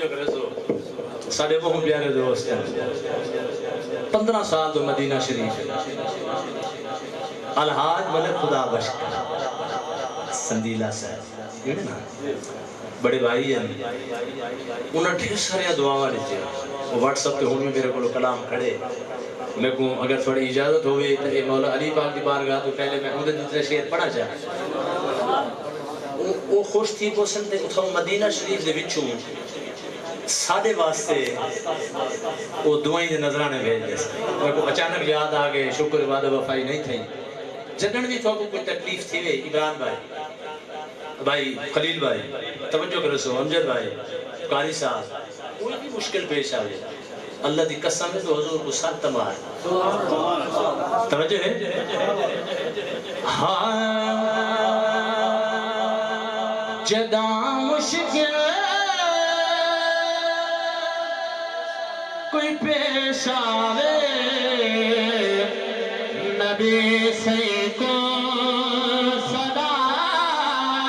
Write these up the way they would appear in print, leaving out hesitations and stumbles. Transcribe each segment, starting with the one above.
توجہ کرے سو سارے بہت پیارے دوست ہیں 15 سال تو مدینہ شریف الحاج ملک خدا بخش سندیلا صاحب بڑے بھائی ہیں انہوں نے ڈھیر سارے دعاواں دیتے ہیں وہ واٹس اپ پہ ہوں میں میرے کو کلام کھڑے میں کہوں اگر تھوڑی اجازت ہوئے تو مولا علی پاک کی بارگاہ تو پہلے میں انہیں دوسرے شعر پڑھا چاہا وہ خوش تھی پوسن تے اتھا مدینہ شریف دے وچوں سادے واسطے وہ دعائیں دے نظرانے بھیج دے میں کو اچانک یاد آگئے شکر وعدہ وفائی نہیں تھی جدن بھی تو کوئی تکلیف تھی وے عمران بھائی خلیل بھائی توجہ کرو سو امجد بھائی قاری صاحب کوئی بھی مشکل پیش آئے اللہ دی قسم ہے تو حضور کو ساتھ تمہار توجہ ہے جدا مشکل کوئی پیش آوے نبی سے کو صدا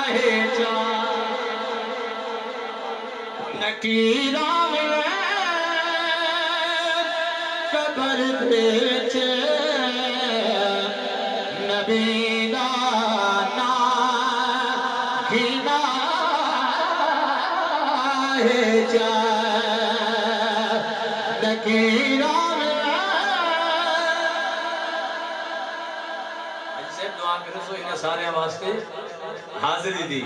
ہے جا نکیر آوے قبر بیچ نبی دانا گھنا ہے جا نکیر آوے آج سے دعا کرو سو انہیں سارے واسطے حاضری دی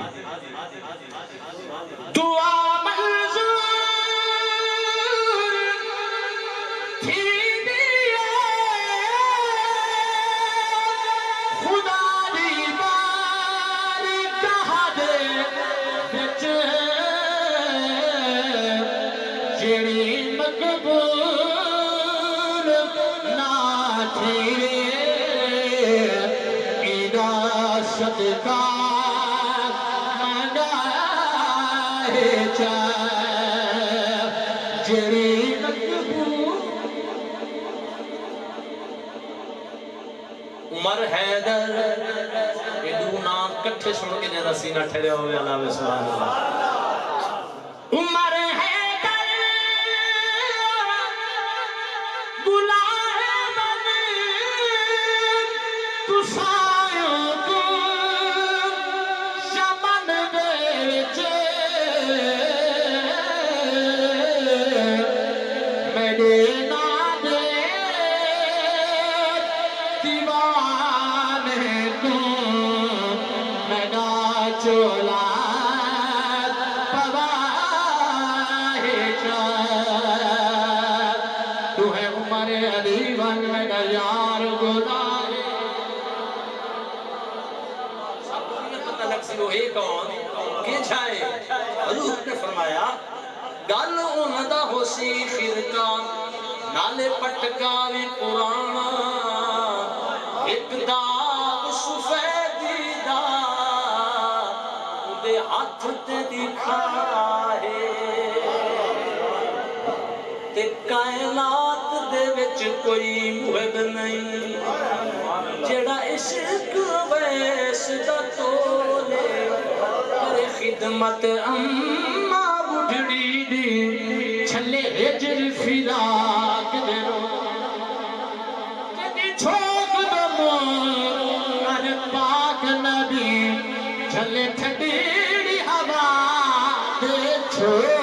دعا منظور تھی دیا خدا دی باری کہا دے بچ جڑی مقبول نہ تھی اینا صدقہ منگا ہے جڑی مقبول عمر حیدر یہ دو نام کٹھے سن کے جیسا سینہ ٹھڑے ہوئے علاوہ سبحان اللہ عمر حیدر بلائے بنے تو سایوں کو شمن بیچے میرے نادے دیوانے کو میرا چولا پواہے جا تو ہے عمر علی بن میرا یار گزارے سب کو یہ پتہ لگ سی وہ ایک کون کہ چھائے حضور نے فرمایا گل اوندا ہو سی خرکا نالے پٹکاوی پرانا ایک داغ سفیدی دا دے ہاتھ تے دکھائے تے کائنات دے وچ کوئی محب نہیں جڑا عشق ویس دا تولے کرے خدمت اما بڑھڑی دی چھلے ہجر فراق دے رو جدی چھوک دو مور پاک نبی چھلے ٹھڈیڑی ہوا دے چھوک